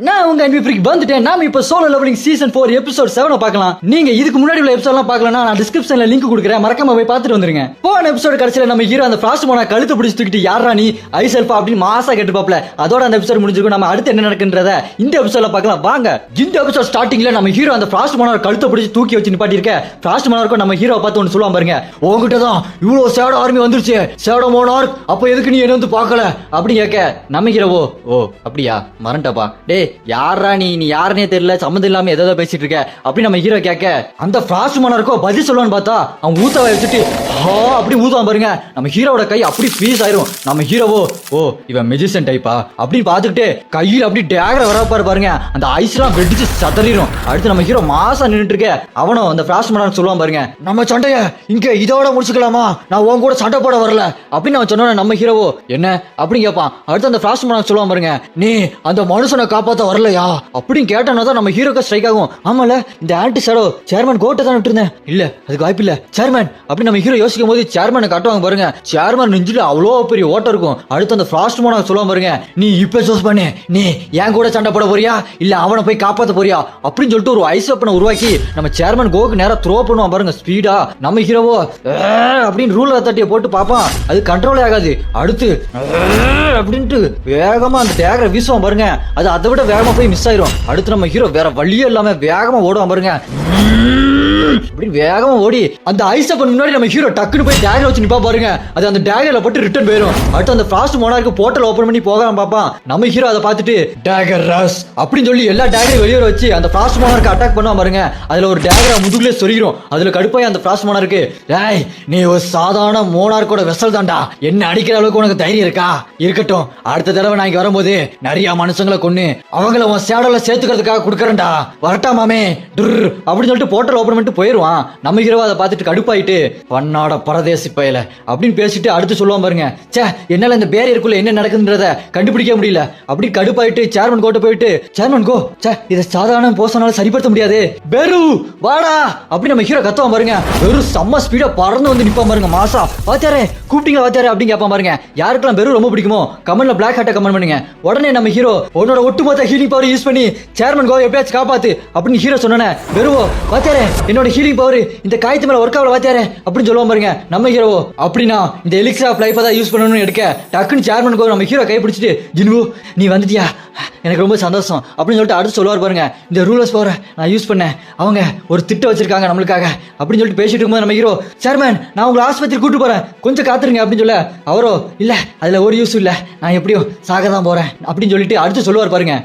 நான் உங்க அன்பி ஃப்ரீக் வந்துட்டேன். நாம இப்ப சோலோ லெவலிங் சீசன் 4 எபிசோட் 7 பார்க்கலாம். நீங்க இதுக்கு முன்னாடி உள்ள எபிசோட்லாம் பார்க்கலனா நான் டிஸ்கிரிப்ஷன்ல லிங்க் கொடுக்குறேன், மறக்காம போய் பார்த்துட்டு வந்துருங்க. போன எபிசோட் கடைசில நம்ம ஹீரோ அந்த ஃப்ராஸ்ட் மோனா கழுத்து பிடிச்சு தூக்கிட்டு யாரா நீ ஐசெல்ஃபா அப்படின்னு மாசா கேட்டுப்பாப்ல. அதோட அந்த எபிசோட் முடிஞ்சிருக்கும். நம்ம அடுத்து என்ன நடக்குன்றத இந்த எபிசோட்ல பார்க்கலாம் வாங்க. இந்த எபிசோட் ஸ்டார்டிங்ல நம்ம ஹீரோ அந்த ஃப்ராஸ்ட் மோனா கழுத்தை பிடிச்சு தூக்கி வச்சு நிப்பாட்டி இருக்க. ஃப்ராஸ்ட் மோனாருக்கு நம்ம ஹீரோ பார்த்து ஒன்னு சொல்லுவான் பாருங்க, உங்ககிட்ட தான் இவ்வளவு ஷேடோ ஆர்மி வந்துருச்சு, ஷேடோ மோனார்க், அப்ப எதுக்கு நீ என்ன வந்து பார்க்கல அப்படி கேட்க. நம்ம ஹீரோவோ ஓ அப்படியா மறந்துட்டப்பா, டே யாரா நீ யாருனே தெரியல, சம்மந்தம் இல்லாம ஏதோ பேசிட்டு இருக்க அப்படி நம்ம ஹீரோ கேட்க. அந்த ஃப்ராஸ்ட் மோனார்க்கோ பதில் சொல்லுவான்னு பார்த்தா அவன் ஊத்தவை வச்சுட்டு அப்படி ஊத்துவான் பாருங்க. நம்ம ஹீரோட கை அப்படி ஃப்ரீஸ் ஆயிரும். நம்ம ஹீரோவோ ஓ இவன் மெஜிஷியன் டைப்பா அப்படின்னு பார்த்துக்கிட்டு கையில் அப்படி டேகர வரப்பாரு பாருங்க. அந்த ஐஸ்லாம் வெடிச்சு சதறிடும். அடுத்து நம்ம ஹீரோ மாசா நின்றுட்டு இருக்க. அவனும் அந்த ஃப்ராஸ்ட் மோனார்க் சொல்லுவான் பாருங்க, நம்ம சண்டைய இங்க இதோட முடிச்சுக்கலாமா, நான் உன் கூட சண்டை போட வரல அப்படின்னு அவன் சொன்ன. நம்ம ஹீரோவோ என்ன அப்படின்னு கேட்பான். அடுத்து அந்த ஃப்ராஸ்ட் மோனார்க் சொல்லுவான் பாருங்க, நீ அந்த மனுஷனை காப்பாத்த வரலையா அப்படின்னு கேட்டனா தான் நம்ம ஹீரோக்கு ஸ்ட்ரைக் ஆகும். ஆமால இந்த ஆன்டி ஷேடோ சேர்மன் கோட்டை தான் விட்டு இருந்தேன், இல்ல அதுக்கு வாய்ப்பு இல்ல சேர்மன் அப்படின்னு நம்ம ஹீரோ யோசிக்கும் போது சேர்மனை காட்டுவாங்க பாருங்க. சேர்மன் நெஞ்சில அவ்வளோ பெரிய ஓட்டம் இருக்கும். அடுத்து அந்த ஃப்ராஸ்ட் மோனார்க் சொல்லுவான் பாருங்க, நீ இப்ப சூஸ் பண்ணு, நீ ஏன் கூட சண்டை போட போறியா இல்ல அவனை போய் காப்பாத்த போறியா அப்படின்னு சொல்லிட்டு ஒரு ஐஸ் வெப்பனை உருவாக்கி நம்ம சேர்மன் கோக்கு நேரா த்ரோ பண்ணுவான் பாருங்க ஸ்பீடா. நம்ம ஹீரோவோ அப்படின்னு ரூலர் தட்டியை போட்டு பாப்பான், அது கண்ட்ரோலே ஆகாது. அடுத்து அப்படின்ட்டு வேகமா அந்த டேகரை வீசுவான் பாருங்க, அது அதை விட வேகமா போய் மிஸ் ஆயிரும். அடுத்து நம்ம ஹீரோ வேற வழியே இல்லாம வேகமா ஓடுவான் பாருங்க. அப்படி வேகமா ஓடி அந்த ஐஸ் அப்பன் முன்னாடி நம்ம ஹீரோ டக்குன்னு போய் டேகர் வச்சு நிப்பா பாருங்க. அது அந்த டேகர்ல போட்டு ரிட்டர்ன் போயிடும். அடுத்து அந்த ஃப்ராஸ்ட் மோனார்க்கு போர்ட்டல் ஓபன் பண்ணி போகலாம் பாப்பான். நம்ம ஹீரோ அதை பார்த்துட்டு டேகர் ரஸ் அப்படின்னு சொல்லி எல்லா டேகரையும் வெளியே வச்சு அந்த ஃப்ராஸ்ட் மோனார்க்கு அட்டாக் பண்ணுவான் பாருங்க. அதுல ஒரு டேகரை முதுகுலே சொருகிறோம். அதுல கடுப்பாய் அந்த ஃப்ராஸ்ட் மோனார்க்கு, டேய் நீ ஒரு சாதாரண மோனார்க்கோட வெசல் தான்டா, என்ன அடிக்கிற அளவுக்கு உனக்கு தைரியம் இருக்கா, இருக்கட்டும் அடுத்த தடவை நான் இங்க வரும்போது நிறைய மனுஷங்களை கொன்னு அவங்கள உன் சேடோல சேர்த்துக்கிறதுக்காக கொடுக்கறேன்டா, வரட்டாமாமே அப்படின்னு சொல்லிட்டு போர்ட்டல் ஓபன் பண்ணிட்டு போயிருவான். நம்ம ஹீரோ அதை பார்த்துட்டு கடுப்பாயிட்டு பன்னாட பரதேசி பயல அப்படின்னு பேசிட்டு அடுத்து சொல்லுவான் பாருங்க, சே என்னால இந்த பேரியருக்குள்ள என்ன நடக்குதுன்றத கண்டுபிடிக்க முடியல அப்படி கடுப்பாயிட்டு சேர்மன் கோட்டை போயிட்டு, சேர்மன் கோ சே இதை சாதாரண போசனால சரிப்படுத்த முடியாது, பெரு வாடா அப்படி நம்ம ஹீரோ கத்துவான் பாருங்க. பெரு செம்ம ஸ்பீடா பறந்து வந்து நிப்பான் பாருங்க. மாசா வாத்தியாரே கூப்பிட்டீங்க வாத்தியாரே அப்படின்னு கேட்பான் பாருங்க. யாருக்கெல்லாம் பெரு ரொம்ப பிடிக்குமோ கமெண்ட்ல பிளாக் ஹார்ட்டை கமெண்ட் பண்ணுங்க. உடனே நம்ம ஹீரோ உன்னோட ஒட்டுமொத்த ஹீலிங் பவர் யூஸ் பண்ணி சேர்மன் கோ எப்படியாச்சும் காப்பாத்து அப்படின்னு ஹீரோ சொன்ன. பெருவோ வாத்தியாரே என்னோட ஹீலிங் பவர் இந்த காயத்து மேல ஒர்க் ஆகல வாத்தியாரே அப்படின்னு சொல்லுவான் பாருங்க. நம்ம ஹீரோவோ அப்படின்னா இந்த எலிக்ஸர் ஆஃப் லைஃப் தான் யூஸ் பண்ணணும்னு எடுக்க டக்குன்னு சேர்மன் கோ நம்ம ஹீரோ கை பிடிச்சிட்டு, ஜின்வு நீ வந்துட்டியா எனக்கு ரொம்ப சந்தோஷம் அப்படின்னு சொல்லிட்டு அடுத்து சொல்லுவார் பாருங்க, இந்த ரூலர்ஸ் பவரை நான் யூஸ் பண்ணேன், அவங்க ஒரு திட்டம் வச்சிருக்காங்க நம்மளுக்காக அப்படின்னு சொல்லிட்டு பேசிட்டு இருக்கும்போது நம்ம ஹீரோ, சேர்மன் நான் உங்களை ஆஸ்பத்திரி கூட்டு போறேன் கொஞ்சம் காத்துருங்க அப்படின்னு சொல்ல. அவரோ இல்ல அதுல ஒரு யூஸ் இல்ல, நான் எப்படியும் சாக தான் போறேன் அப்படின்னு சொல்லிட்டு அடுத்து சொல்லுவார் பாருங்க.